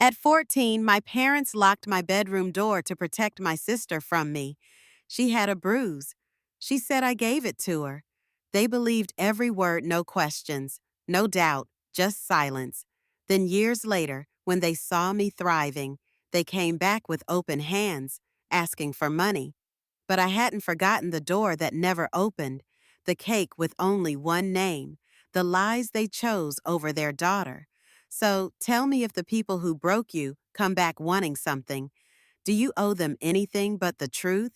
At 14, my parents locked my bedroom door to protect my sister from me. She had a bruise. She said I gave it to her. They believed every word, no questions, no doubt, just silence. Then years later, when they saw me thriving, they came back with open hands, asking for money. But I hadn't forgotten the door that never opened, the cake with only one name, the lies they chose over their daughter. So tell me, if the people who broke you come back wanting something, do you owe them anything but the truth?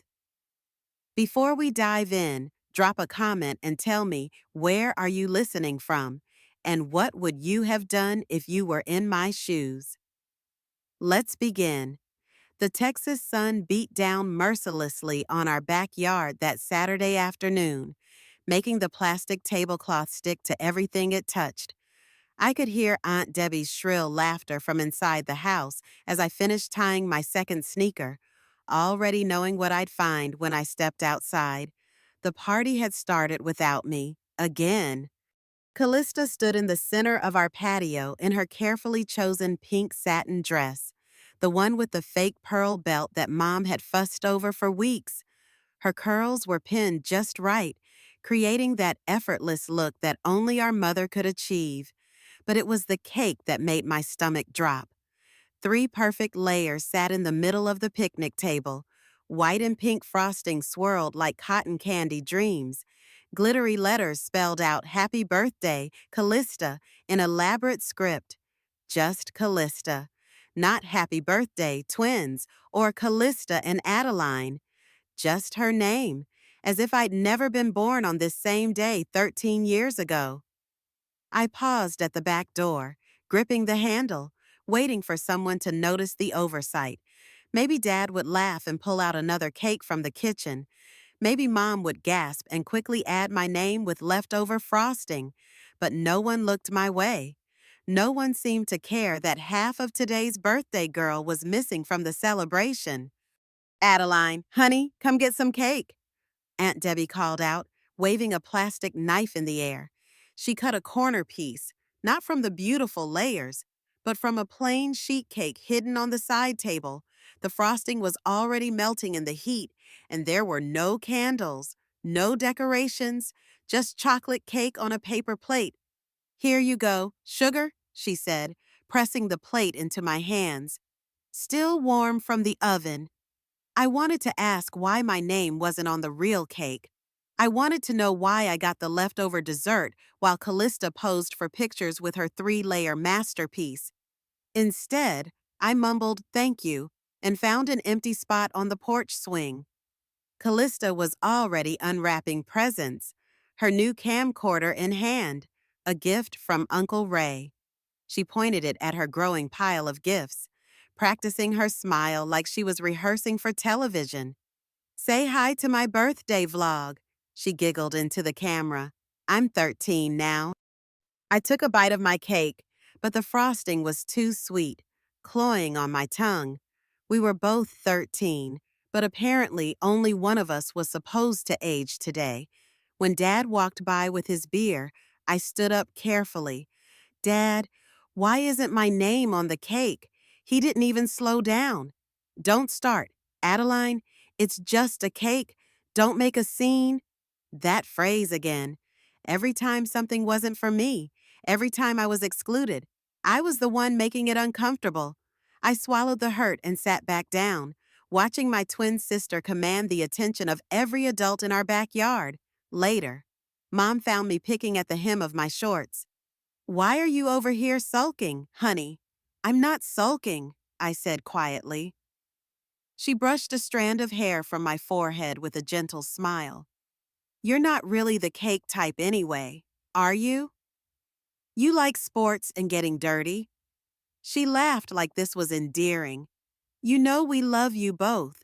Before we dive in, drop a comment and tell me, where are you listening from? And what would you have done if you were in my shoes? Let's begin. The Texas sun beat down mercilessly on our backyard that Saturday afternoon, making the plastic tablecloth stick to everything it touched. I could hear Aunt Debbie's shrill laughter from inside the house as I finished tying my second sneaker, already knowing what I'd find when I stepped outside. The party had started without me, again. Kalista stood in the center of our patio in her carefully chosen pink satin dress, the one with the fake pearl belt that Mom had fussed over for weeks. Her curls were pinned just right, creating that effortless look that only our mother could achieve. But it was the cake that made my stomach drop. 3 perfect layers sat in the middle of the picnic table. White and pink frosting swirled like cotton candy dreams. Glittery letters spelled out "Happy Birthday, Kalista" in elaborate script. Just Kalista. Not "Happy Birthday, Twins" or "Kalista and Adeline." Just her name, as if I'd never been born on this same day 13 years ago. I paused at the back door, gripping the handle, waiting for someone to notice the oversight. Maybe Dad would laugh and pull out another cake from the kitchen. Maybe Mom would gasp and quickly add my name with leftover frosting. But no one looked my way. No one seemed to care that half of today's birthday girl was missing from the celebration. "Adeline, honey, come get some cake," Aunt Debbie called out, waving a plastic knife in the air. She cut a corner piece, not from the beautiful layers, but from a plain sheet cake hidden on the side table. The frosting was already melting in the heat, and there were no candles, no decorations, just chocolate cake on a paper plate. "Here you go, sugar," she said, pressing the plate into my hands. Still warm from the oven. I wanted to ask why my name wasn't on the real cake. I wanted to know why I got the leftover dessert while Kalista posed for pictures with her 3-layer masterpiece. Instead, I mumbled "thank you" and found an empty spot on the porch swing. Kalista was already unwrapping presents, her new camcorder in hand, a gift from Uncle Ray. She pointed it at her growing pile of gifts, practicing her smile like she was rehearsing for television. "Say hi to my birthday vlog," she giggled into the camera. "I'm 13 now." I took a bite of my cake, but the frosting was too sweet, cloying on my tongue. We were both 13, but apparently only one of us was supposed to age today. When Dad walked by with his beer, I stood up carefully. "Dad, why isn't my name on the cake?" He didn't even slow down. "Don't start. Adeline, it's just a cake. Don't make a scene." That phrase again. Every time something wasn't for me, every time I was excluded, I was the one making it uncomfortable. I swallowed the hurt and sat back down, watching my twin sister command the attention of every adult in our backyard. Later, Mom found me picking at the hem of my shorts. "Why are you over here sulking, honey?" "I'm not sulking," I said quietly. She brushed a strand of hair from my forehead with a gentle smile. "You're not really the cake type anyway, are you? You like sports and getting dirty." She laughed like this was endearing. "You know we love you both."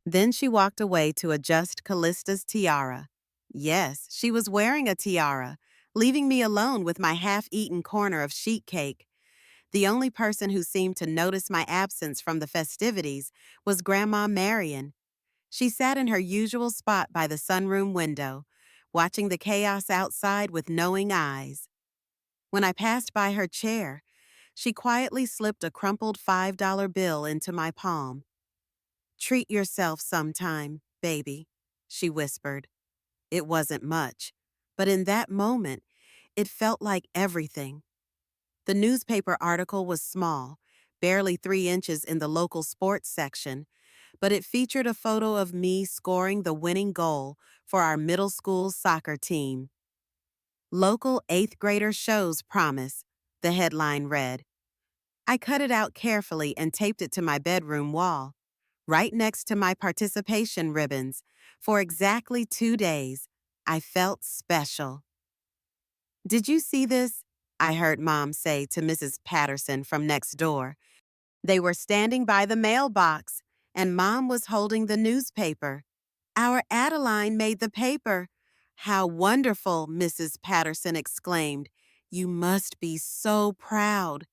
Then she walked away to adjust Callista's tiara. Yes, she was wearing a tiara, leaving me alone with my half-eaten corner of sheet cake. The only person who seemed to notice my absence from the festivities was Grandma Marian. She sat in her usual spot by the sunroom window, watching the chaos outside with knowing eyes. When I passed by her chair, She quietly slipped a crumpled $5 bill into my palm. "Treat yourself sometime, baby," she whispered. It wasn't much, but in that moment, it felt like everything. The newspaper article was small, barely 3 inches in the local sports section, but it featured a photo of me scoring the winning goal for our middle school soccer team. "Local 8th grader shows promise," the headline read. I cut it out carefully and taped it to my bedroom wall, right next to my participation ribbons. For exactly 2 days, I felt special. "Did you see this?" I heard Mom say to Mrs. Patterson from next door. They were standing by the mailbox, and Mom was holding the newspaper. "Our Adeline made the paper." "How wonderful," Mrs. Patterson exclaimed. "You must be so proud."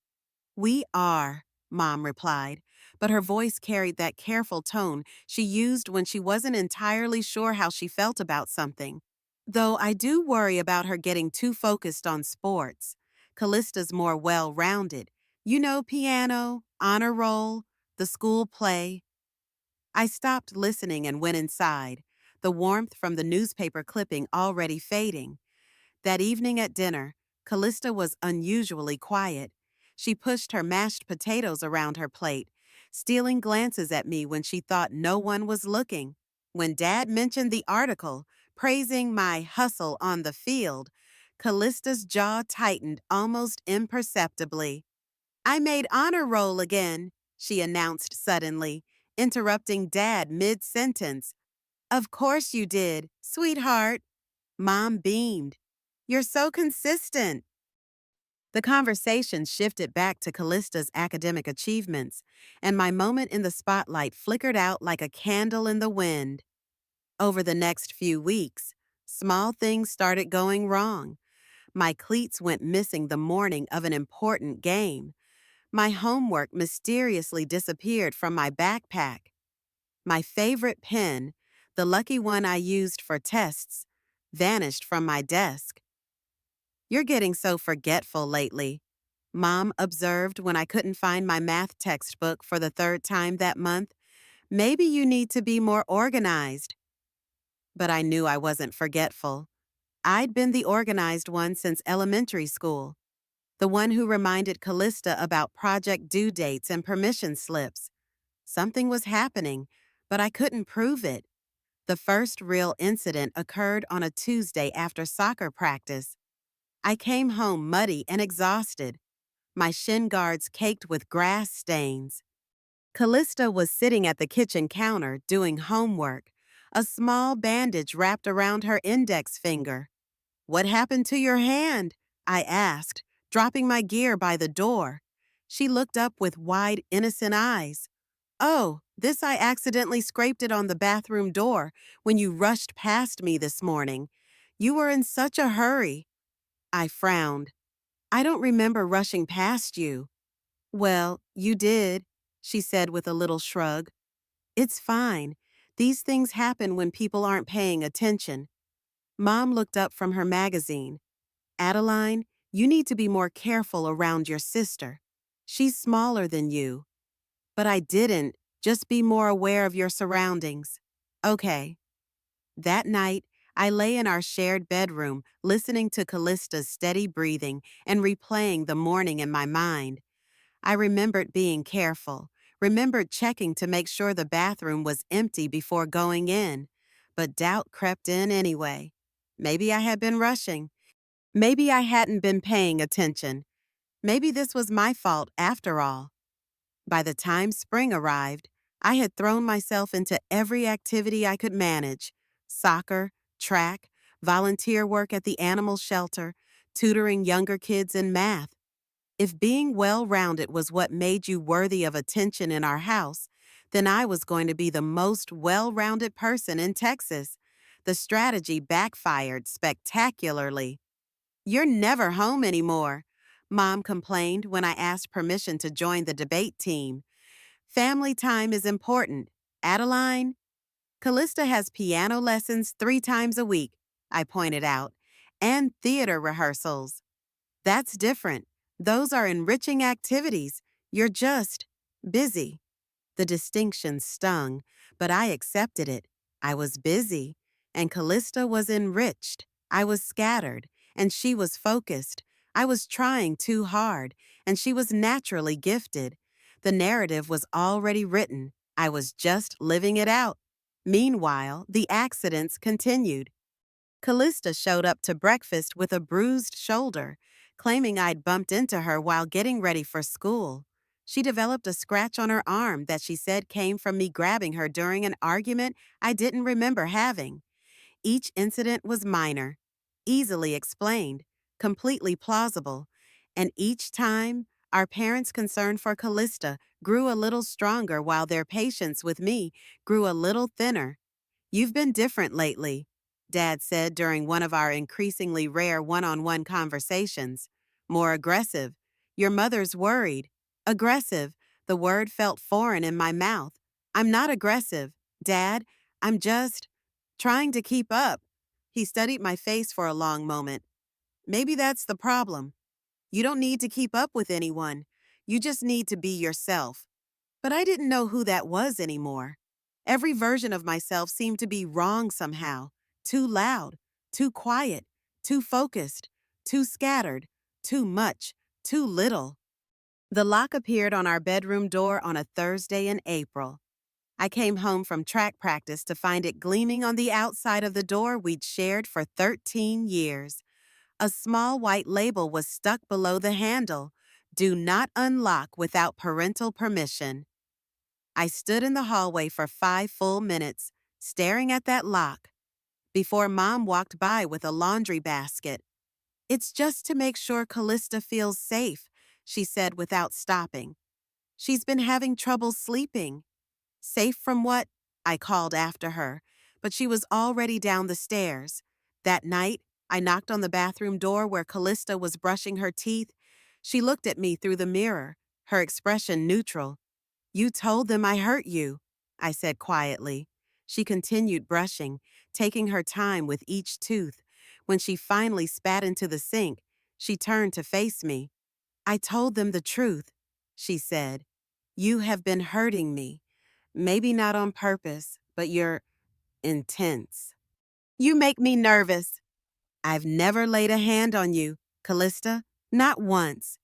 "We are," Mom replied, but her voice carried that careful tone she used when she wasn't entirely sure how she felt about something. Though I do worry about her getting too focused on sports. Kalista's more well-rounded. Piano, honor roll, the school play. I stopped listening and went inside, the warmth from the newspaper clipping already fading. That evening at dinner, Kalista was unusually quiet. She pushed her mashed potatoes around her plate, stealing glances at me when she thought no one was looking. When Dad mentioned the article, praising my hustle on the field, Kalista's jaw tightened almost imperceptibly. "I made honor roll again," she announced suddenly, interrupting Dad mid-sentence. "Of course you did, sweetheart." Mom beamed. "You're so consistent." The conversation shifted back to Callista's academic achievements, and my moment in the spotlight flickered out like a candle in the wind. Over the next few weeks, small things started going wrong. My cleats went missing the morning of an important game. My homework mysteriously disappeared from my backpack. My favorite pen, the lucky one I used for tests, vanished from my desk. "You're getting so forgetful lately," Mom observed when I couldn't find my math textbook for the third time that month. "Maybe you need to be more organized." But I knew I wasn't forgetful. I'd been the organized one since elementary school, the one who reminded Kalista about project due dates and permission slips. Something was happening, but I couldn't prove it. The first real incident occurred on a Tuesday after soccer practice. I came home muddy and exhausted, my shin guards caked with grass stains. Kalista was sitting at the kitchen counter doing homework, a small bandage wrapped around her index finger. "What happened to your hand?" I asked, dropping my gear by the door. She looked up with wide, innocent eyes. "Oh, this I accidentally scraped it on the bathroom door when you rushed past me this morning. You were in such a hurry." I frowned. "I don't remember rushing past you." "Well, you did," she said with a little shrug. "It's fine. These things happen when people aren't paying attention." Mom looked up from her magazine. "Adeline, you need to be more careful around your sister. She's smaller than you." "But I didn't. Just be more aware of your surroundings." "Okay." That night, I lay in our shared bedroom, listening to Callista's steady breathing and replaying the morning in my mind. I remembered being careful, remembered checking to make sure the bathroom was empty before going in. But doubt crept in anyway. Maybe I had been rushing. Maybe I hadn't been paying attention. Maybe this was my fault after all. By the time spring arrived, I had thrown myself into every activity I could manage: soccer, track, volunteer work at the animal shelter, tutoring younger kids in math. If being well-rounded was what made you worthy of attention in our house, then I was going to be the most well-rounded person in Texas. The strategy backfired spectacularly. "You're never home anymore," Mom complained when I asked permission to join the debate team. "Family time is important. Adeline?" "Kalista has piano lessons 3 times a week," I pointed out, "and theater rehearsals." "That's different. Those are enriching activities. You're just busy. The distinction stung, but I accepted it. I was busy, and Callista was enriched. I was scattered, and she was focused. I was trying too hard, and she was naturally gifted. The narrative was already written. I was just living it out. Meanwhile, the accidents continued. Callista showed up to breakfast with a bruised shoulder, claiming I'd bumped into her while getting ready for school. She developed a scratch on her arm that she said came from me grabbing her during an argument I didn't remember having. Each incident was minor, easily explained, completely plausible, and each time, our parents' concern for Callista grew a little stronger while their patience with me grew a little thinner. "You've been different lately," Dad said during one of our increasingly rare one-on-one conversations. "More aggressive. Your mother's worried." Aggressive. The word felt foreign in my mouth. "I'm not aggressive, Dad. I'm just trying to keep up." He studied my face for a long moment. "Maybe that's the problem. You don't need to keep up with anyone. You just need to be yourself." But I didn't know who that was anymore. Every version of myself seemed to be wrong somehow. Too loud, too quiet, too focused, too scattered, too much, too little. The lock appeared on our bedroom door on a Thursday in April. I came home from track practice to find it gleaming on the outside of the door we'd shared for 13 years. A small white label was stuck below the handle. "Do not unlock without parental permission." I stood in the hallway for 5 full minutes, staring at that lock, before Mom walked by with a laundry basket. "It's just to make sure Callista feels safe," she said without stopping. "She's been having trouble sleeping." "Safe from what?" I called after her, but she was already down the stairs. That night, I knocked on the bathroom door where Callista was brushing her teeth. She looked at me through the mirror, her expression neutral. "You told them I hurt you," I said quietly. She continued brushing, taking her time with each tooth. When she finally spat into the sink, she turned to face me. "I told them the truth," she said. "You have been hurting me. Maybe not on purpose, but you're intense. You make me nervous." "I've never laid a hand on you, Callista. Not once."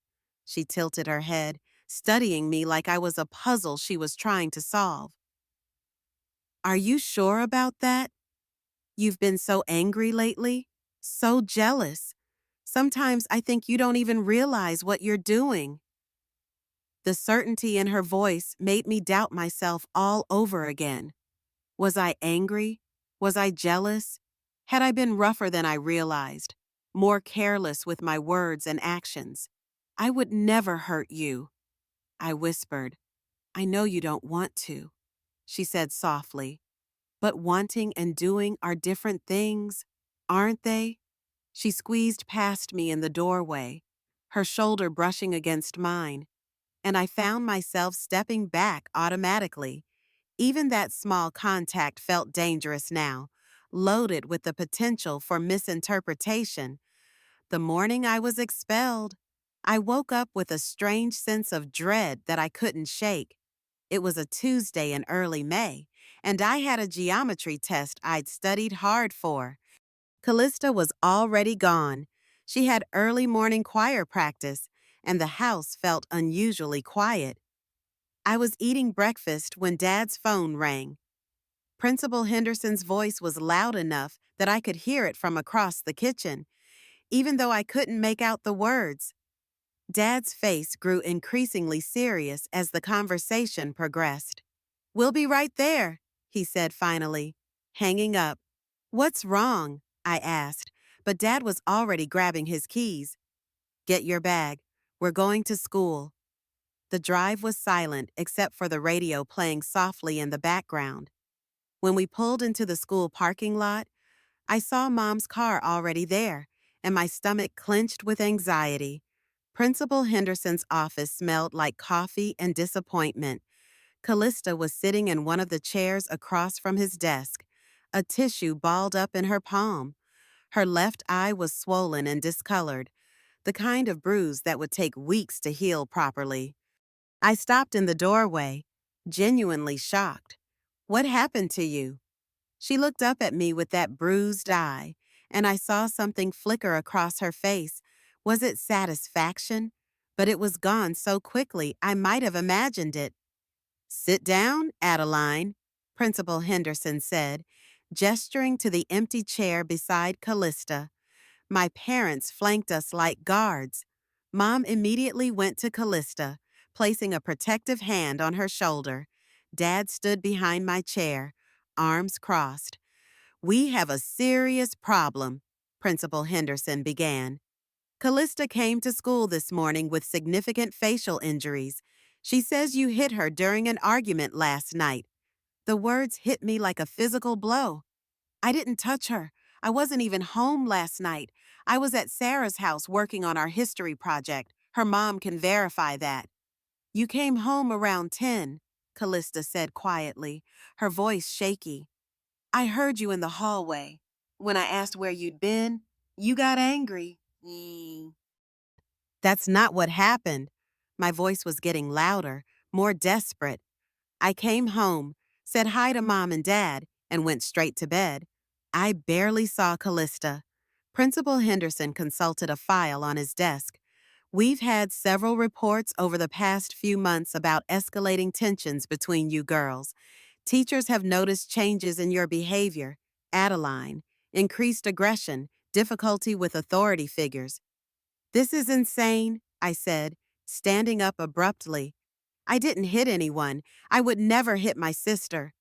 She tilted her head, studying me like I was a puzzle she was trying to solve. "Are you sure about that? You've been so angry lately, so jealous. Sometimes I think you don't even realize what you're doing." The certainty in her voice made me doubt myself all over again. Was I angry? Was I jealous? Had I been rougher than I realized, more careless with my words and actions? "I would never hurt you," I whispered. "I know you don't want to," she said softly. "But wanting and doing are different things, aren't they?" She squeezed past me in the doorway, her shoulder brushing against mine, and I found myself stepping back automatically. Even that small contact felt dangerous now, loaded with the potential for misinterpretation. The morning I was expelled, I woke up with a strange sense of dread that I couldn't shake. It was a Tuesday in early May, and I had a geometry test I'd studied hard for. Callista was already gone. She had early morning choir practice, and the house felt unusually quiet. I was eating breakfast when Dad's phone rang. Principal Henderson's voice was loud enough that I could hear it from across the kitchen, even though I couldn't make out the words. Dad's face grew increasingly serious as the conversation progressed. "We'll be right there," he said finally, hanging up. "What's wrong?" I asked, but Dad was already grabbing his keys. "Get your bag. We're going to school." The drive was silent except for the radio playing softly in the background. When we pulled into the school parking lot, I saw Mom's car already there, and my stomach clenched with anxiety. Principal Henderson's office smelled like coffee and disappointment. Callista was sitting in one of the chairs across from his desk, a tissue balled up in her palm. Her left eye was swollen and discolored. the kind of bruise that would take weeks to heal properly. I stopped in the doorway, genuinely shocked. What happened to you? She looked up at me with that bruised eye, and I saw something flicker across her face. Was it satisfaction? But it was gone so quickly I might have imagined it. Sit down, Adeline, Principal Henderson said, gesturing to the empty chair beside Kalista. My parents flanked us like guards. Mom immediately went to Kalista, placing a protective hand on her shoulder. Dad stood behind my chair, arms crossed. We have a serious problem, Principal Henderson began. Kalista came to school this morning with significant facial injuries. She says you hit her during an argument last night. The words hit me like a physical blow. I didn't touch her. I wasn't even home last night. I was at Sarah's house working on our history project. Her mom can verify that. You came home around 10, Kalista said quietly, her voice shaky. I heard you in the hallway. When I asked where you'd been, you got angry. That's not what happened. My voice was getting louder, more desperate. I came home, said hi to Mom and Dad, and went straight to bed. I barely saw Kalista. Principal Henderson consulted a file on his desk. We've had several reports over the past few months about escalating tensions between you girls. Teachers have noticed changes in your behavior, Adeline, increased aggression, difficulty with authority figures. This is insane, I said, standing up abruptly. I didn't hit anyone. I would never hit my sister.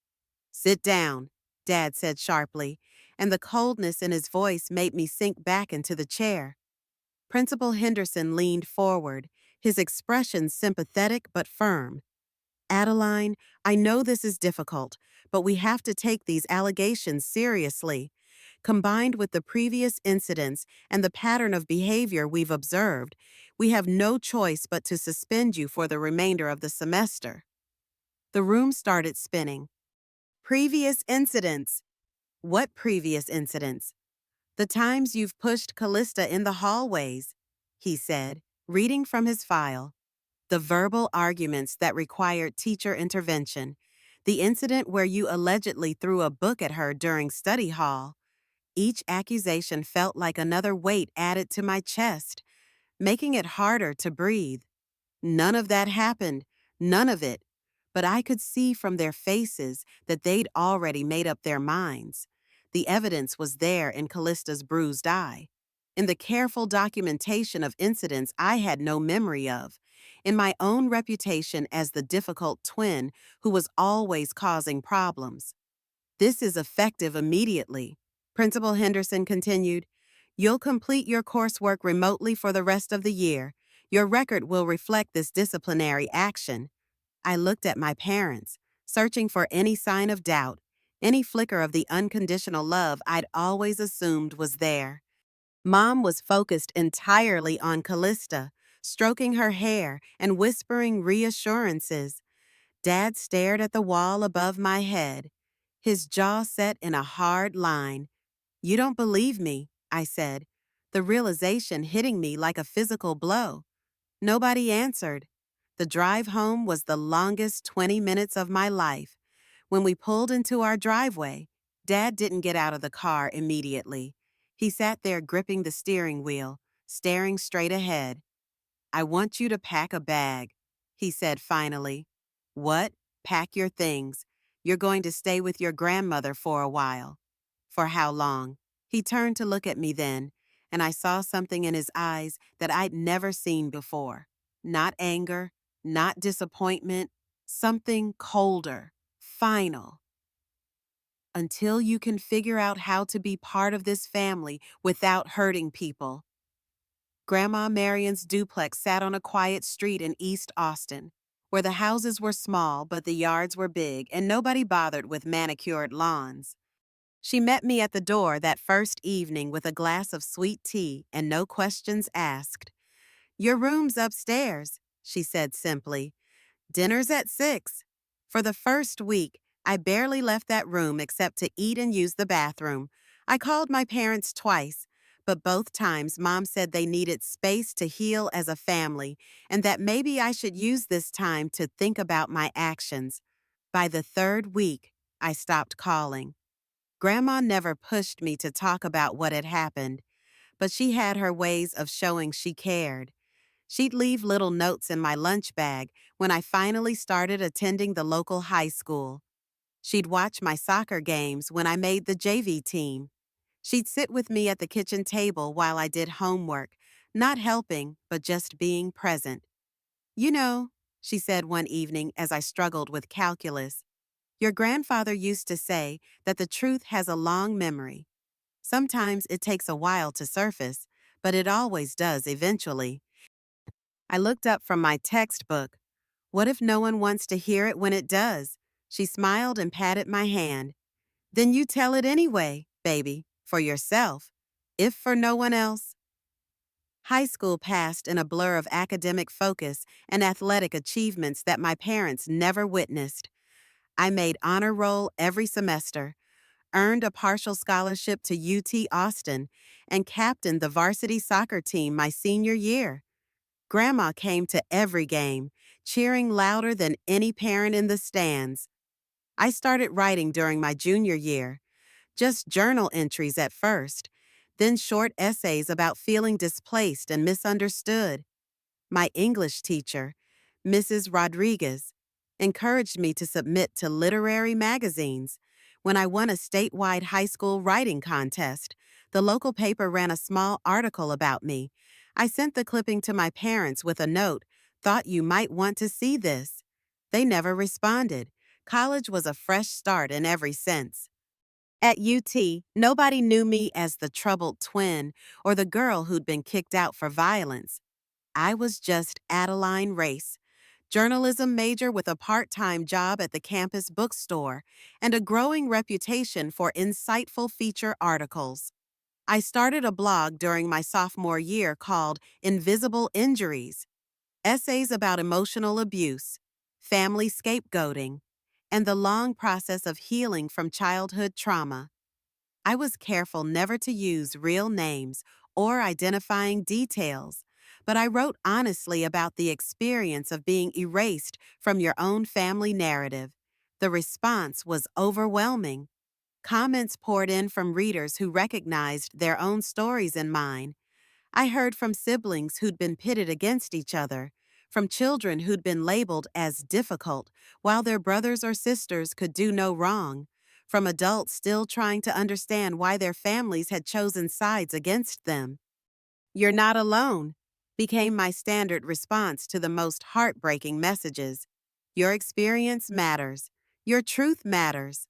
Sit down, Dad said sharply, and the coldness in his voice made me sink back into the chair. Principal Henderson leaned forward, his expression sympathetic but firm. Adeline, I know this is difficult, but we have to take these allegations seriously. Combined with the previous incidents and the pattern of behavior we've observed, we have no choice but to suspend you for the remainder of the semester. The room started spinning. Previous incidents. What previous incidents? The times you've pushed Kalista in the hallways, he said, reading from his file. The verbal arguments that required teacher intervention. The incident where you allegedly threw a book at her during study hall. Each accusation felt like another weight added to my chest, making it harder to breathe. None of that happened, none of it. But I could see from their faces that they'd already made up their minds. The evidence was there in Kalista's bruised eye, in the careful documentation of incidents I had no memory of, in my own reputation as the difficult twin who was always causing problems. This is effective immediately, Principal Henderson continued. You'll complete your coursework remotely for the rest of the year. Your record will reflect this disciplinary action. I looked at my parents, searching for any sign of doubt, any flicker of the unconditional love I'd always assumed was there. Mom was focused entirely on Kalista, stroking her hair and whispering reassurances. Dad stared at the wall above my head, his jaw set in a hard line. You don't believe me, I said, the realization hitting me like a physical blow. Nobody answered. The drive home was the longest 20 minutes of my life. When we pulled into our driveway, Dad didn't get out of the car immediately. He sat there gripping the steering wheel, staring straight ahead. I want you to pack a bag, he said finally. What? Pack your things. You're going to stay with your grandmother for a while. For how long? He turned to look at me then, and I saw something in his eyes that I'd never seen before. Not anger, not disappointment, something colder, final. Until you can figure out how to be part of this family without hurting people. Grandma Marian's duplex sat on a quiet street in East Austin, where the houses were small but the yards were big and nobody bothered with manicured lawns. She met me at the door that first evening with a glass of sweet tea and no questions asked. Your room's upstairs, she said simply. Dinner's at 6. For the first week, I barely left that room except to eat and use the bathroom. I called my parents twice, But both times, Mom said they needed space to heal as a family and that maybe I should use this time to think about my actions. By the third week, I stopped calling. Grandma never pushed me to talk about what had happened, but she had her ways of showing she cared. She'd leave little notes in my lunch bag when I finally started attending the local high school. She'd watch my soccer games when I made the JV team. She'd sit with me at the kitchen table while I did homework, not helping, but just being present. You know, she said one evening as I struggled with calculus, your grandfather used to say that the truth has a long memory. Sometimes it takes a while to surface, but it always does eventually. I looked up from my textbook. What if no one wants to hear it when it does? She smiled and patted my hand. Then you tell it anyway, baby, for yourself. If for no one else. High school passed in a blur of academic focus and athletic achievements that my parents never witnessed. I made honor roll every semester, earned a partial scholarship to UT Austin, and captained the varsity soccer team my senior year. Grandma came to every game, cheering louder than any parent in the stands. I started writing during my junior year, just journal entries at first, then short essays about feeling displaced and misunderstood. My English teacher, Mrs. Rodriguez, encouraged me to submit to literary magazines. When I won a statewide high school writing contest, the local paper ran a small article about me. I sent the clipping to my parents with a note, thought you might want to see this. They never responded. College was a fresh start in every sense. At UT, nobody knew me as the troubled twin or the girl who'd been kicked out for violence. I was just Adeline Race, journalism major with a part-time job at the campus bookstore and a growing reputation for insightful feature articles. I started a blog during my sophomore year called Invisible Injuries, essays about emotional abuse, family scapegoating, and the long process of healing from childhood trauma. I was careful never to use real names or identifying details, but I wrote honestly about the experience of being erased from your own family narrative. The response was overwhelming. Comments poured in from readers who recognized their own stories in mine. I heard from siblings who'd been pitted against each other, from children who'd been labeled as difficult while their brothers or sisters could do no wrong, from adults still trying to understand why their families had chosen sides against them. You're not alone became my standard response to the most heartbreaking messages. Your experience matters. Your truth matters.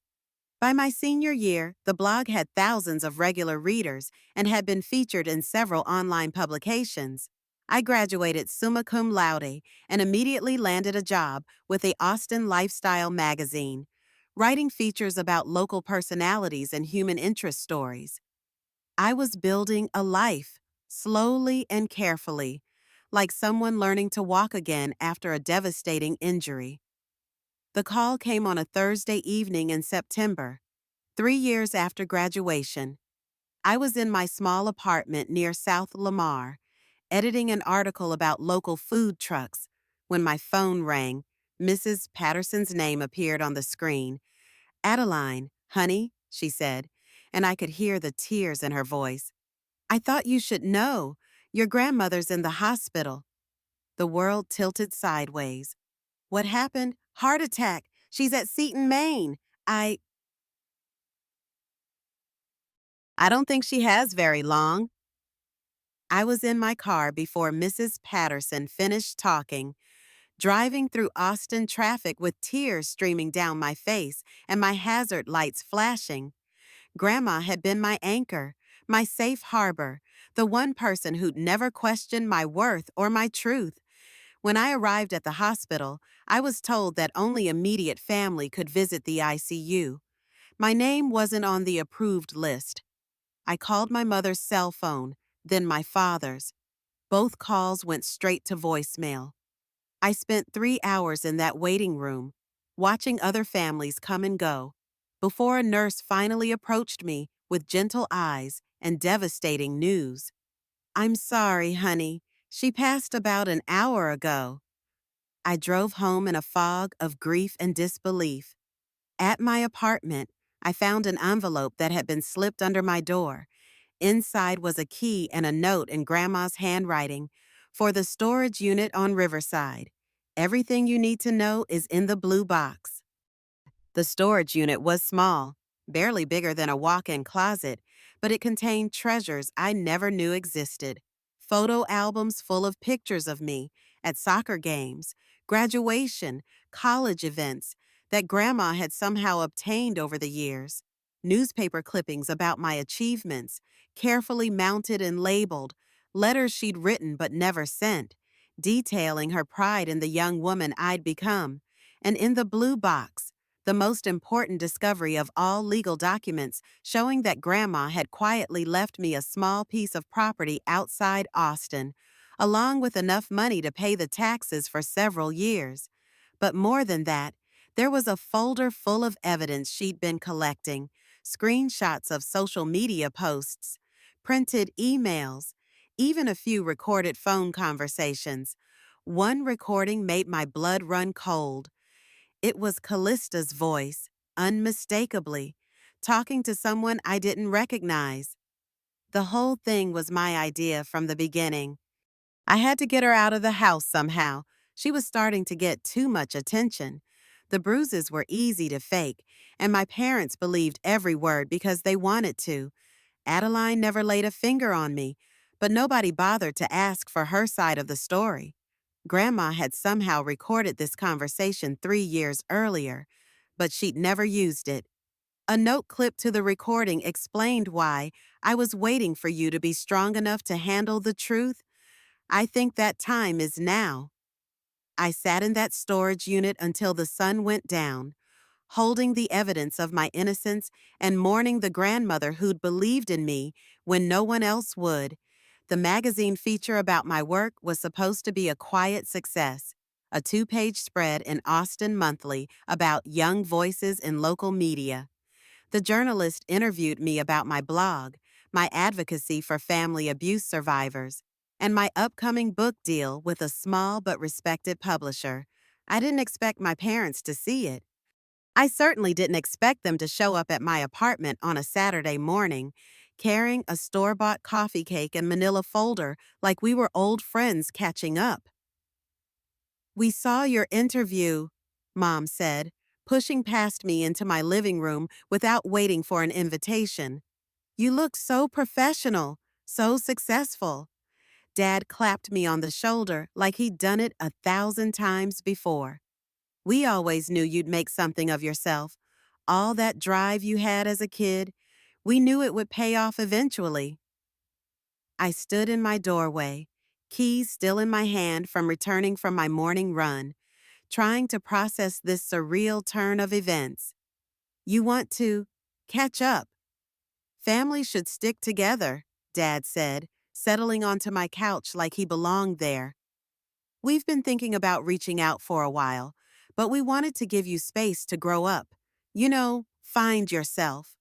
By my senior year, the blog had thousands of regular readers and had been featured in several online publications. I graduated summa cum laude and immediately landed a job with the Austin Lifestyle magazine, writing features about local personalities and human interest stories. I was building a life, slowly and carefully, like someone learning to walk again after a devastating injury. The call came on a Thursday evening in September. 3 years after graduation, I was in my small apartment near South Lamar, editing an article about local food trucks, when my phone rang. Mrs. Patterson's name appeared on the screen. Adeline, honey, she said, and I could hear the tears in her voice. I thought you should know. Your grandmother's in the hospital. The world tilted sideways. What happened? Heart attack. She's at Seton, Maine. I don't think she has very long. I was in my car before Mrs. Patterson finished talking, driving through Austin traffic with tears streaming down my face and my hazard lights flashing. Grandma had been my anchor, my safe harbor, the one person who'd never questioned my worth or my truth. When I arrived at the hospital, I was told that only immediate family could visit the ICU. My name wasn't on the approved list. I called my mother's cell phone, then my father's. Both calls went straight to voicemail. I spent 3 hours in that waiting room, watching other families come and go, before a nurse finally approached me with gentle eyes and devastating news. "I'm sorry, honey. She passed about an hour ago." I drove home in a fog of grief and disbelief. At my apartment, I found an envelope that had been slipped under my door. Inside was a key and a note in Grandma's handwriting for the storage unit on Riverside. "Everything you need to know is in the blue box." The storage unit was small, barely bigger than a walk-in closet, but it contained treasures I never knew existed. Photo albums full of pictures of me at soccer games, graduation, college events that Grandma had somehow obtained over the years. Newspaper clippings about my achievements, carefully mounted and labeled, letters she'd written but never sent, detailing her pride in the young woman I'd become. And in the blue box, the most important discovery of all legal documents showing that Grandma had quietly left me a small piece of property outside Austin, along with enough money to pay the taxes for several years. But more than that, there was a folder full of evidence she'd been collecting, screenshots of social media posts, printed emails, even a few recorded phone conversations. One recording made my blood run cold. It was Kalista's voice, unmistakably, talking to someone I didn't recognize. The whole thing was my idea from the beginning. I had to get her out of the house somehow. She was starting to get too much attention. The bruises were easy to fake, and my parents believed every word because they wanted to. Adeline never laid a finger on me, but nobody bothered to ask for her side of the story. Grandma had somehow recorded this conversation 3 years earlier, but she'd never used it. A note clipped to the recording explained why: "I was waiting for you to be strong enough to handle the truth. I think that time is now." I sat in that storage unit until the sun went down, holding the evidence of my innocence and mourning the grandmother who'd believed in me when no one else would. The magazine feature about my work was supposed to be a quiet success, a 2-page spread in Austin Monthly about young voices in local media. The journalist interviewed me about my blog, my advocacy for family abuse survivors, and my upcoming book deal with a small but respected publisher. I didn't expect my parents to see it. I certainly didn't expect them to show up at my apartment on a Saturday morning, carrying a store-bought coffee cake and manila folder like we were old friends catching up. "We saw your interview," Mom said, pushing past me into my living room without waiting for an invitation. "You look so professional, so successful." Dad clapped me on the shoulder like he'd done it 1,000 times before. "We always knew you'd make something of yourself. All that drive you had as a kid, we knew it would pay off eventually." I stood in my doorway, keys still in my hand from returning from my morning run, trying to process this surreal turn of events. "You want to catch up. Family should stick together," Dad said, settling onto my couch like he belonged there. "We've been thinking about reaching out for a while, but we wanted to give you space to grow up. You know, find yourself."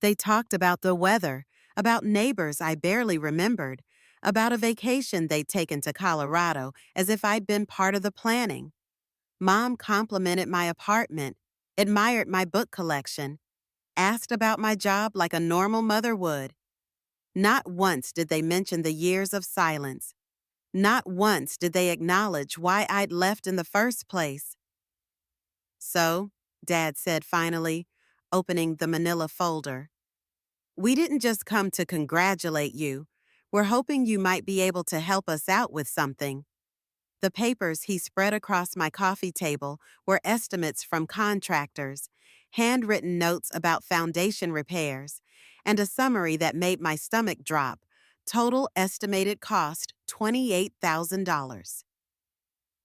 They talked about the weather, about neighbors I barely remembered, about a vacation they'd taken to Colorado as if I'd been part of the planning. Mom complimented my apartment, admired my book collection, asked about my job like a normal mother would. Not once did they mention the years of silence. Not once did they acknowledge why I'd left in the first place. "So," Dad said finally, opening the manila folder, "we didn't just come to congratulate you. We're hoping you might be able to help us out with something." The papers he spread across my coffee table were estimates from contractors, handwritten notes about foundation repairs, and a summary that made my stomach drop. Total estimated cost $28,000.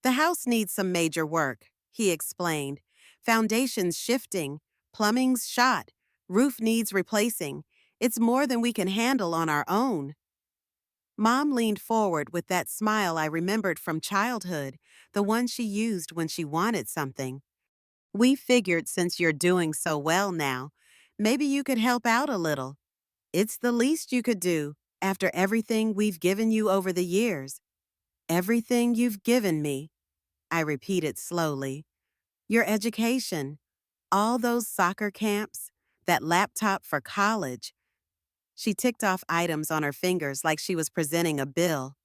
"The house needs some major work," he explained. "Foundations shifting, plumbing's shot, roof needs replacing. It's more than we can handle on our own." Mom leaned forward with that smile I remembered from childhood, the one she used when she wanted something. "We figured since you're doing so well now, maybe you could help out a little." It's the least you could do after everything we've given you over the years. Everything you've given me, I repeated slowly. Your education, all those soccer camps, that laptop for college. She ticked off items on her fingers like she was presenting a bill.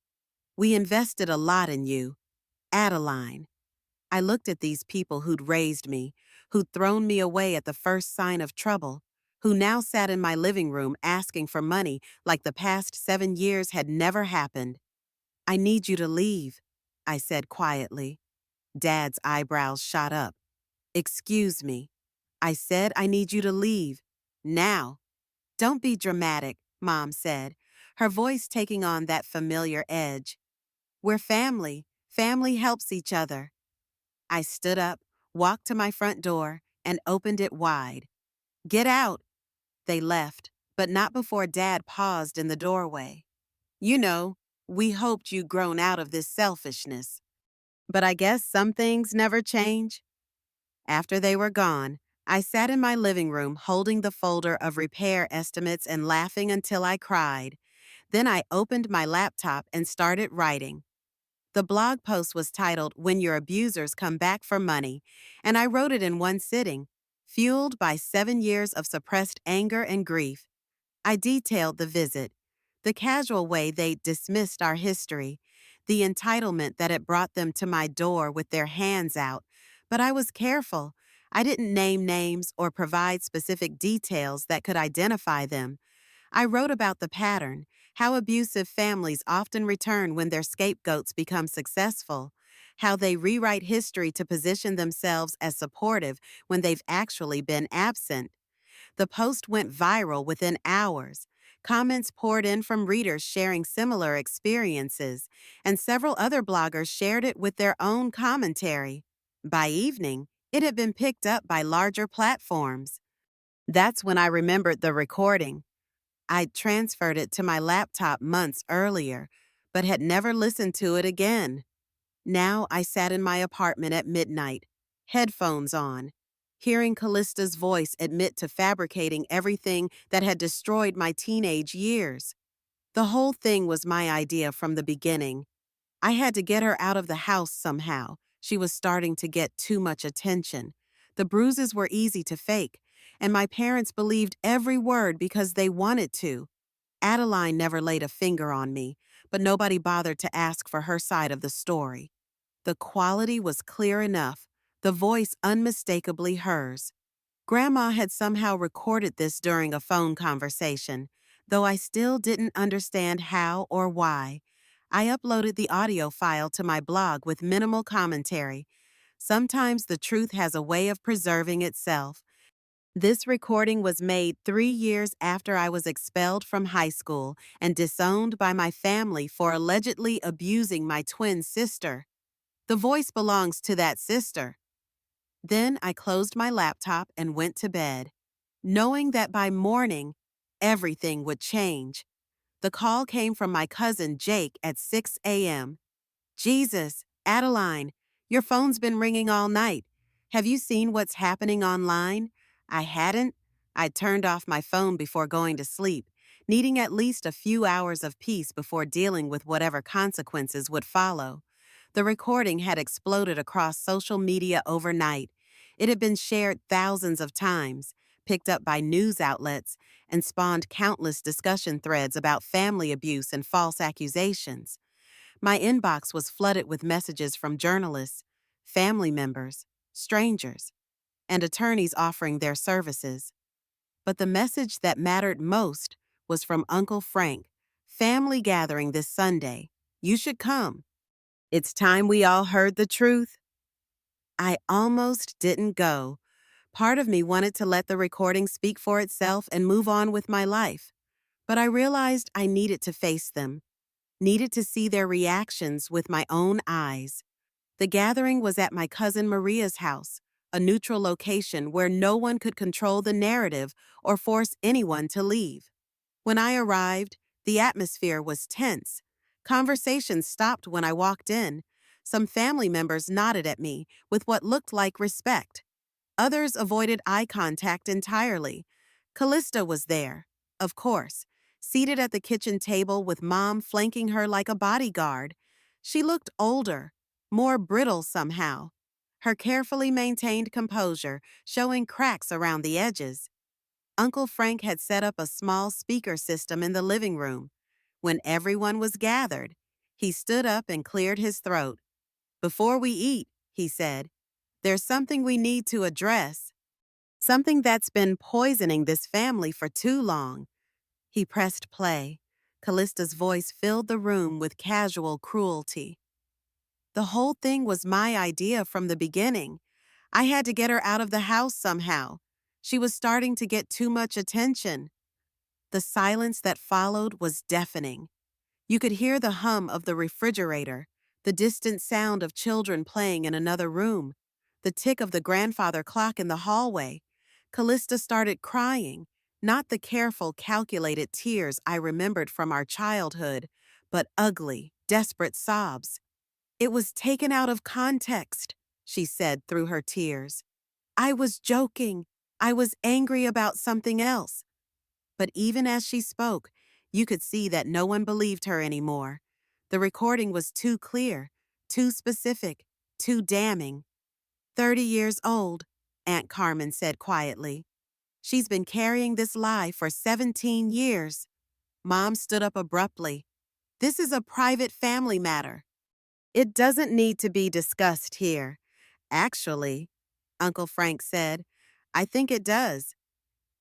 We invested a lot in you, Adeline. I looked at these people who'd raised me, who'd thrown me away at the first sign of trouble, who now sat in my living room asking for money like the past 7 years had never happened. I need you to leave, I said quietly. Dad's eyebrows shot up. Excuse me. I said I need you to leave. Now. Don't be dramatic, Mom said, her voice taking on that familiar edge. We're family. Family helps each other. I stood up, walked to my front door, and opened it wide. Get out. They left, but not before Dad paused in the doorway. You know, we hoped you'd grown out of this selfishness. But I guess some things never change. After they were gone, I sat in my living room holding the folder of repair estimates and laughing until I cried. Then I opened my laptop and started writing. The blog post was titled When Your Abusers Come Back for Money, and I wrote it in one sitting, fueled by 7 years of suppressed anger and grief. I detailed the visit, the casual way they dismissed our history, the entitlement that had brought them to my door with their hands out. But I was careful. I didn't name names or provide specific details that could identify them. I wrote about the pattern, how abusive families often return when their scapegoats become successful, how they rewrite history to position themselves as supportive when they've actually been absent. The post went viral within hours. Comments poured in from readers sharing similar experiences, and several other bloggers shared it with their own commentary. By evening, it had been picked up by larger platforms. That's when I remembered the recording. I'd transferred it to my laptop months earlier, but had never listened to it again. Now I sat in my apartment at midnight, headphones on, hearing Kalista's voice admit to fabricating everything that had destroyed my teenage years. The whole thing was my idea from the beginning. I had to get her out of the house somehow. She was starting to get too much attention. The bruises were easy to fake, and my parents believed every word because they wanted to. Adeline never laid a finger on me, but nobody bothered to ask for her side of the story. The quality was clear enough, the voice unmistakably hers. Grandma had somehow recorded this during a phone conversation, though I still didn't understand how or why. I uploaded the audio file to my blog with minimal commentary. Sometimes the truth has a way of preserving itself. This recording was made 3 years after I was expelled from high school and disowned by my family for allegedly abusing my twin sister. The voice belongs to that sister. Then I closed my laptop and went to bed, knowing that by morning, everything would change. The call came from my cousin Jake at 6 a.m. Jesus, Adeline, your phone's been ringing all night. Have you seen what's happening online? I hadn't. I turned off my phone before going to sleep, needing at least a few hours of peace before dealing with whatever consequences would follow. The recording had exploded across social media overnight. It had been shared thousands of times, picked up by news outlets, and spawned countless discussion threads about family abuse and false accusations. My inbox was flooded with messages from journalists, family members, strangers, and attorneys offering their services. But the message that mattered most was from Uncle Frank. Family gathering this Sunday. You should come. It's time we all heard the truth. I almost didn't go. Part of me wanted to let the recording speak for itself and move on with my life. But I realized I needed to face them, needed to see their reactions with my own eyes. The gathering was at my cousin Maria's house, a neutral location where no one could control the narrative or force anyone to leave. When I arrived, the atmosphere was tense. Conversations stopped when I walked in. Some family members nodded at me with what looked like respect. Others avoided eye contact entirely. Kalista was there, of course, seated at the kitchen table with Mom flanking her like a bodyguard. She looked older, more brittle somehow, her carefully maintained composure showing cracks around the edges. Uncle Frank had set up a small speaker system in the living room. When everyone was gathered, he stood up and cleared his throat. "Before we eat," he said, "there's something we need to address. Something that's been poisoning this family for too long." He pressed play. Kallista's voice filled the room with casual cruelty. "The whole thing was my idea from the beginning. I had to get her out of the house somehow. She was starting to get too much attention." The silence that followed was deafening. You could hear the hum of the refrigerator, the distant sound of children playing in another room, the tick of the grandfather clock in the hallway. Kalista started crying, not the careful, calculated tears I remembered from our childhood, but ugly, desperate sobs. "It was taken out of context," she said through her tears. "I was joking. I was angry about something else." But even as she spoke, you could see that no one believed her anymore. The recording was too clear, too specific, too damning. 30 years old, Aunt Carmen said quietly. "She's been carrying this lie for 17 years. Mom stood up abruptly. "This is a private family matter. It doesn't need to be discussed here." "Actually," Uncle Frank said, "I think it does.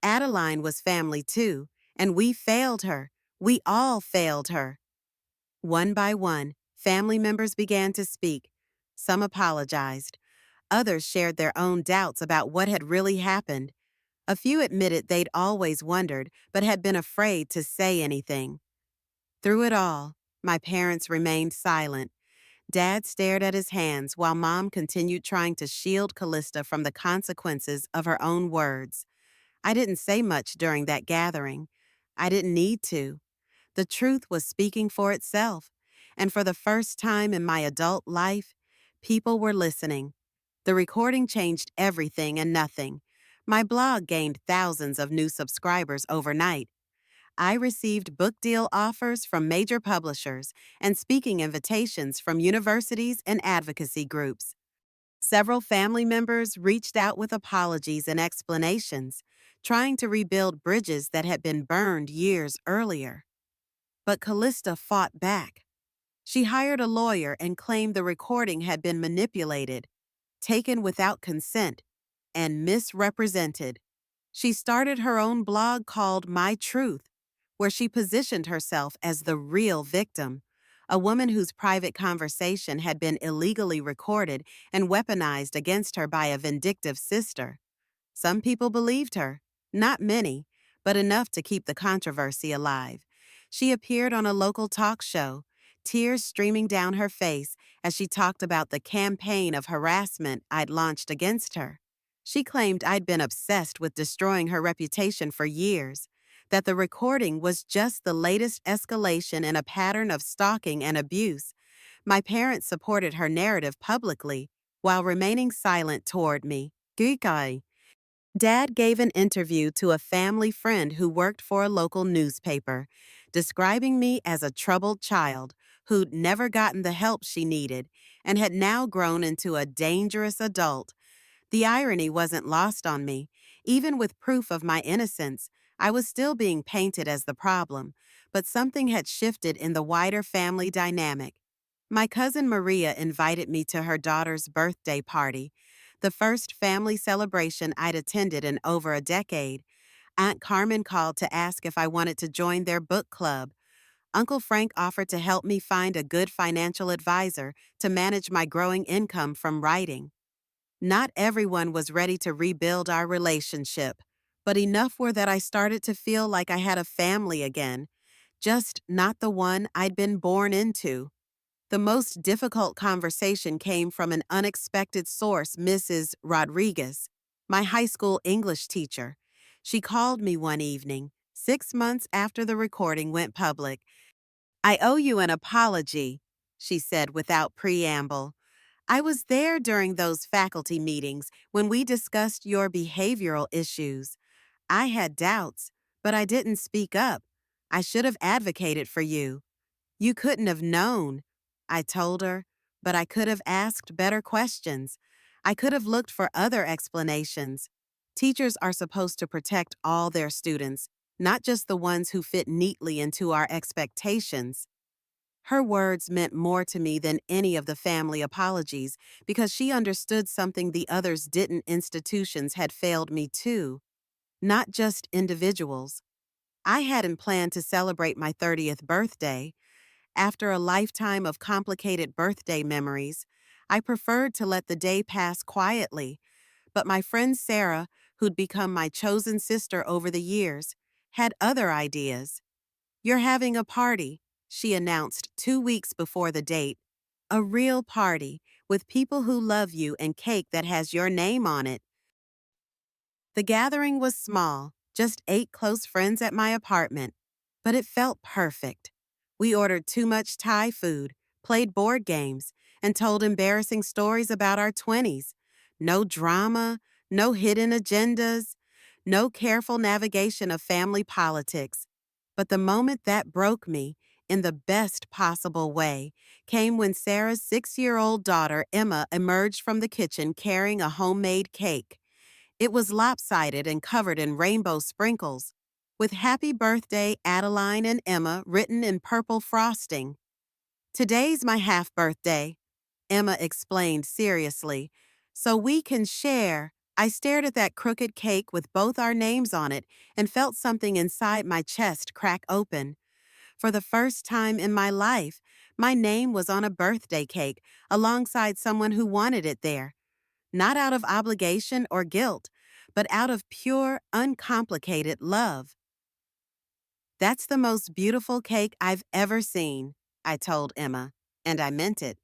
Adeline was family too, and we failed her. We all failed her." One by one, family members began to speak. Some apologized. Others shared their own doubts about what had really happened. A few admitted they'd always wondered, but had been afraid to say anything. Through it all, my parents remained silent. Dad stared at his hands while Mom continued trying to shield Kalista from the consequences of her own words. I didn't say much during that gathering. I didn't need to. The truth was speaking for itself, and for the first time in my adult life, people were listening. The recording changed everything and nothing. My blog gained thousands of new subscribers overnight. I received book deal offers from major publishers and speaking invitations from universities and advocacy groups. Several family members reached out with apologies and explanations, trying to rebuild bridges that had been burned years earlier. But Kalista fought back. She hired a lawyer and claimed the recording had been manipulated, taken without consent, and misrepresented. She started her own blog called My Truth, where she positioned herself as the real victim, a woman whose private conversation had been illegally recorded and weaponized against her by a vindictive sister. Some people believed her, not many, but enough to keep the controversy alive. She appeared on a local talk show, tears streaming down her face as she talked about the campaign of harassment I'd launched against her. She claimed I'd been obsessed with destroying her reputation for years, that the recording was just the latest escalation in a pattern of stalking and abuse. My parents supported her narrative publicly while remaining silent toward me. Guy. Dad gave an interview to a family friend who worked for a local newspaper, describing me as a troubled child who'd never gotten the help she needed and had now grown into a dangerous adult. The irony wasn't lost on me. Even with proof of my innocence, I was still being painted as the problem, but something had shifted in the wider family dynamic. My cousin Maria invited me to her daughter's birthday party, the first family celebration I'd attended in over a decade. Aunt Carmen called to ask if I wanted to join their book club. Uncle Frank offered to help me find a good financial advisor to manage my growing income from writing. Not everyone was ready to rebuild our relationship, but enough were that I started to feel like I had a family again, just not the one I'd been born into. The most difficult conversation came from an unexpected source, Mrs. Rodriguez, my high school English teacher. She called me one evening, 6 months after the recording went public. "I owe you an apology," she said without preamble. "I was there during those faculty meetings when we discussed your behavioral issues. I had doubts, But I didn't speak up. I should have advocated for you. You couldn't have known, I told her, but I could have asked better questions. I could have looked for other explanations. Teachers are supposed to protect all their students, not just the ones who fit neatly into our expectations. Her words meant more to me than any of the family apologies because she understood something the others didn't. Institutions had failed me too, not just individuals. I hadn't planned to celebrate my 30th birthday. After a lifetime of complicated birthday memories, I preferred to let the day pass quietly. But my friend Sarah, who'd become my chosen sister over the years, had other ideas. "You're having a party," she announced 2 weeks before the date. "A real party, with people who love you and cake that has your name on it." The gathering was small, just 8 close friends at my apartment, but it felt perfect. We ordered too much Thai food, played board games, and told embarrassing stories about our 20s. No drama, no hidden agendas, no careful navigation of family politics. But the moment that broke me, in the best possible way, came when Sarah's 6-year-old daughter, Emma, emerged from the kitchen carrying a homemade cake. It was lopsided and covered in rainbow sprinkles, with "Happy Birthday, Adeline and Emma" written in purple frosting. "Today's my half-birthday," Emma explained seriously, "so we can share." I stared at that crooked cake with both our names on it and felt something inside my chest crack open. For the first time in my life, my name was on a birthday cake alongside someone who wanted it there. Not out of obligation or guilt, but out of pure, uncomplicated love. "That's the most beautiful cake I've ever seen," I told Emma, and I meant it.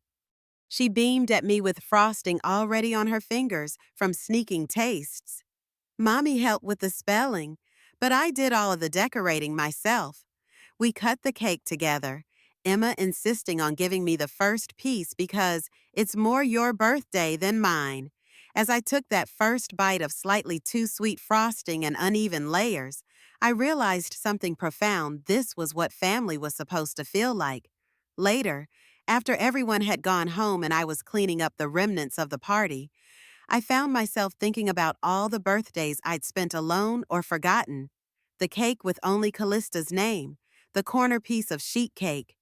She beamed at me with frosting already on her fingers from sneaking tastes. "Mommy helped with the spelling, but I did all of the decorating myself." We cut the cake together, Emma insisting on giving me the first piece because it's more your birthday than mine. As I took that first bite of slightly too sweet frosting and uneven layers, I realized something profound. This was what family was supposed to feel like. Later, after everyone had gone home and I was cleaning up the remnants of the party, I found myself thinking about all the birthdays I'd spent alone or forgotten. The cake with only Kalista's name, the corner piece of sheet cake,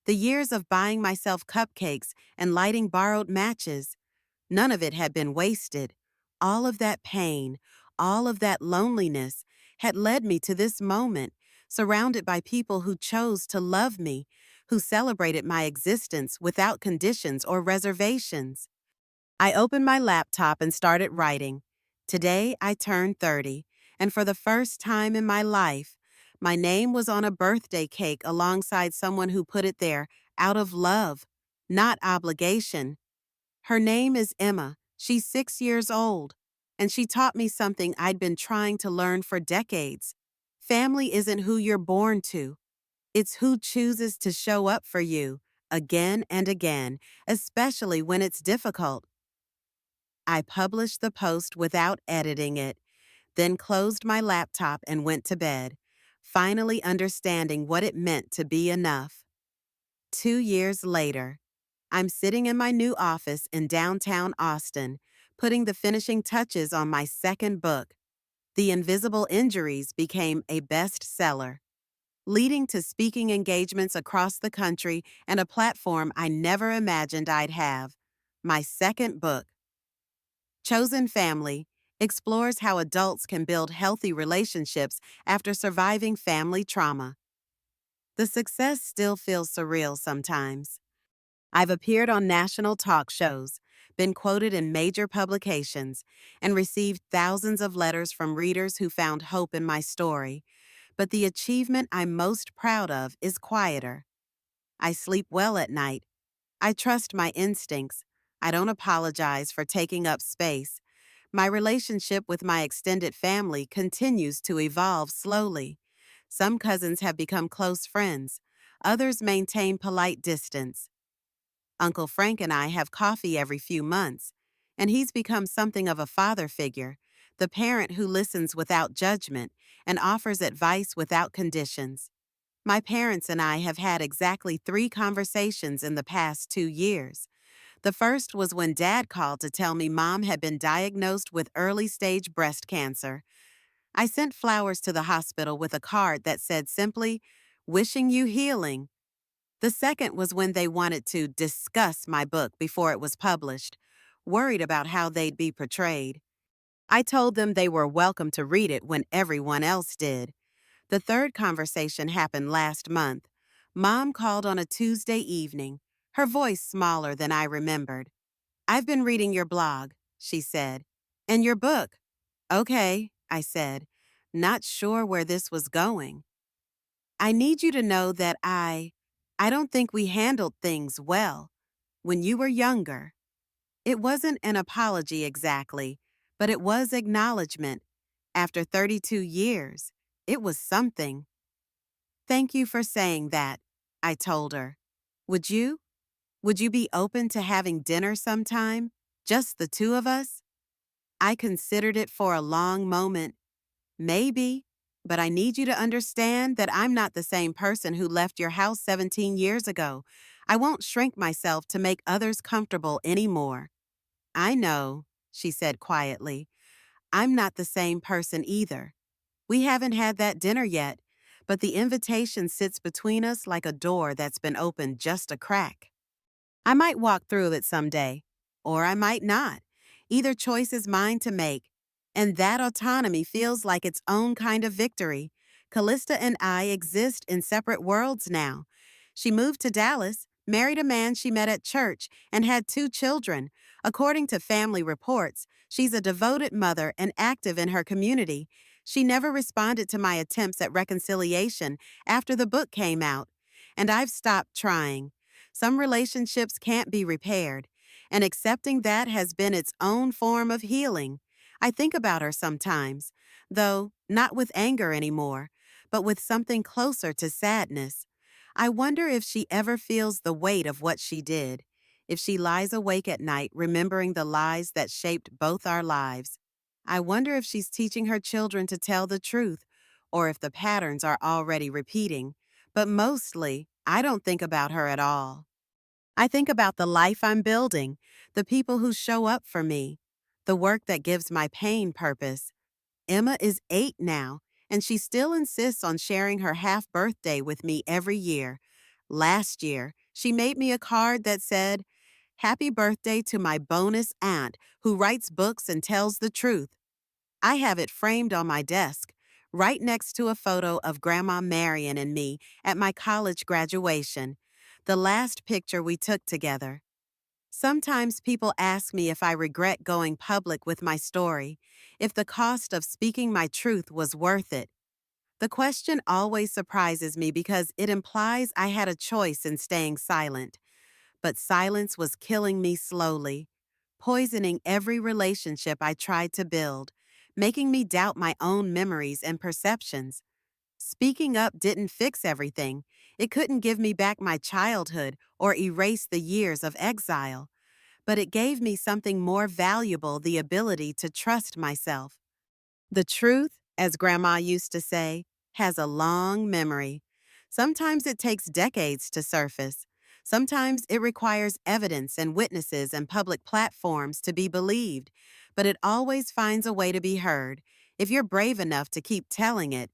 the years of buying myself cupcakes and lighting borrowed matches. None of it had been wasted. All of that pain, all of that loneliness had led me to this moment, surrounded by people who chose to love me, who celebrated my existence without conditions or reservations. I opened my laptop and started writing. Today I turned 30, and for the first time in my life, my name was on a birthday cake alongside someone who put it there out of love, not obligation. Her name is Emma. She's 6 years old, and she taught me something I'd been trying to learn for decades. Family isn't who you're born to. It's who chooses to show up for you again and again, especially when it's difficult. I published the post without editing it, then closed my laptop and went to bed, finally understanding what it meant to be enough. 2 years later, I'm sitting in my new office in downtown Austin, putting the finishing touches on my second book. The Invisible Injuries became a bestseller, leading to speaking engagements across the country and a platform I never imagined I'd have. My second book, Chosen Family, explores how adults can build healthy relationships after surviving family trauma. The success still feels surreal sometimes. I've appeared on national talk shows, been quoted in major publications, and received thousands of letters from readers who found hope in my story. But the achievement I'm most proud of is quieter. I sleep well at night. I trust my instincts. I don't apologize for taking up space. My relationship with my extended family continues to evolve slowly. Some cousins have become close friends. Others maintain polite distance. Uncle Frank and I have coffee every few months, and he's become something of a father figure. the parent who listens without judgment and offers advice without conditions. My parents and I have had exactly 3 conversations in the past 2 years. The first was when Dad called to tell me Mom had been diagnosed with early stage breast cancer. I sent flowers to the hospital with a card that said simply, "Wishing you healing." The second was when they wanted to discuss my book before it was published, worried about how they'd be portrayed. I told them they were welcome to read it when everyone else did. The third conversation happened last month. Mom called on a Tuesday evening, her voice smaller than I remembered. "I've been reading your blog," she said. "And your book." "Okay," I said, not sure where this was going. "I need you to know that I don't think we handled things well when you were younger." It wasn't an apology exactly, but it was acknowledgement. After 32 years, it was something. "Thank you for saying that," I told her. Would you? Would you be open to having dinner sometime? Just the two of us?" I considered it for a long moment. "Maybe, but I need you to understand that I'm not the same person who left your house 17 years ago. I won't shrink myself to make others comfortable anymore." "I know," she said quietly. "I'm not the same person either. We haven't had that dinner yet, but the invitation sits between us like a door that's been opened just a crack. I might walk through it someday, or I might not. Either choice is mine to make, and that autonomy feels like its own kind of victory. Kalista and I exist in separate worlds now. She moved to Dallas, married a man she met at church, and had 2 children. According to family reports, she's a devoted mother and active in her community. She never responded to my attempts at reconciliation after the book came out, and I've stopped trying. Some relationships can't be repaired, and accepting that has been its own form of healing. I think about her sometimes, though not with anger anymore, but with something closer to sadness. I wonder if she ever feels the weight of what she did, if she lies awake at night remembering the lies that shaped both our lives. I wonder if she's teaching her children to tell the truth, or if the patterns are already repeating. But mostly, I don't think about her at all. I think about the life I'm building, the people who show up for me, the work that gives my pain purpose. Emma is 8 now, and she still insists on sharing her half birthday with me every year. Last year, she made me a card that said, "Happy birthday to my bonus aunt who writes books and tells the truth." I have it framed on my desk, right next to a photo of Grandma Marian and me at my college graduation, the last picture we took together. Sometimes people ask me if I regret going public with my story, if the cost of speaking my truth was worth it. The question always surprises me because it implies I had a choice in staying silent. But silence was killing me slowly, poisoning every relationship I tried to build, making me doubt my own memories and perceptions. Speaking up didn't fix everything. It couldn't give me back my childhood or erase the years of exile. But it gave me something more valuable: the ability to trust myself. The truth, as Grandma used to say, has a long memory. Sometimes it takes decades to surface. Sometimes it requires evidence and witnesses and public platforms to be believed, but it always finds a way to be heard if you're brave enough to keep telling it.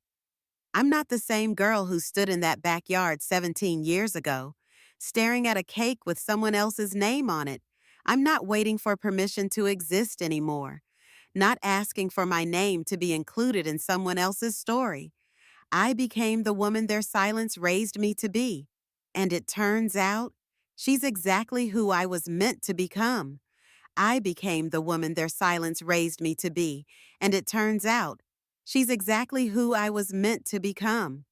I'm not the same girl who stood in that backyard 17 years ago, staring at a cake with someone else's name on it. I'm not waiting for permission to exist anymore, not asking for my name to be included in someone else's story. I became the woman their silence raised me to be. And it turns out, she's exactly who I was meant to become. I became the woman their silence raised me to be, and it turns out, she's exactly who I was meant to become.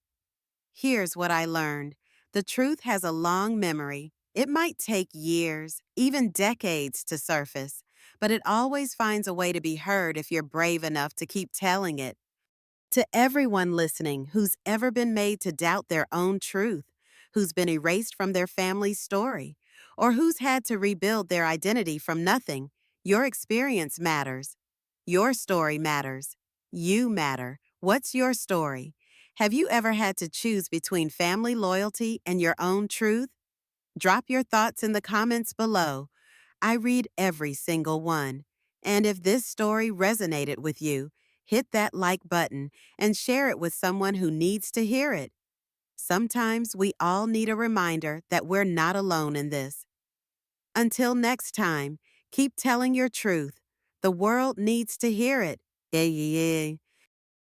Here's what I learned. The truth has a long memory. It might take years, even decades to surface, but it always finds a way to be heard if you're brave enough to keep telling it. To everyone listening who's ever been made to doubt their own truth, who's been erased from their family's story, or who's had to rebuild their identity from nothing, your experience matters. Your story matters. You matter. What's your story? Have you ever had to choose between family loyalty and your own truth? Drop your thoughts in the comments below. I read every single one. And if this story resonated with you, hit that like button and share it with someone who needs to hear it. Sometimes we all need a reminder that we're not alone in this. Until next time, keep telling your truth. The world needs to hear it. Yeah, yeah, yeah.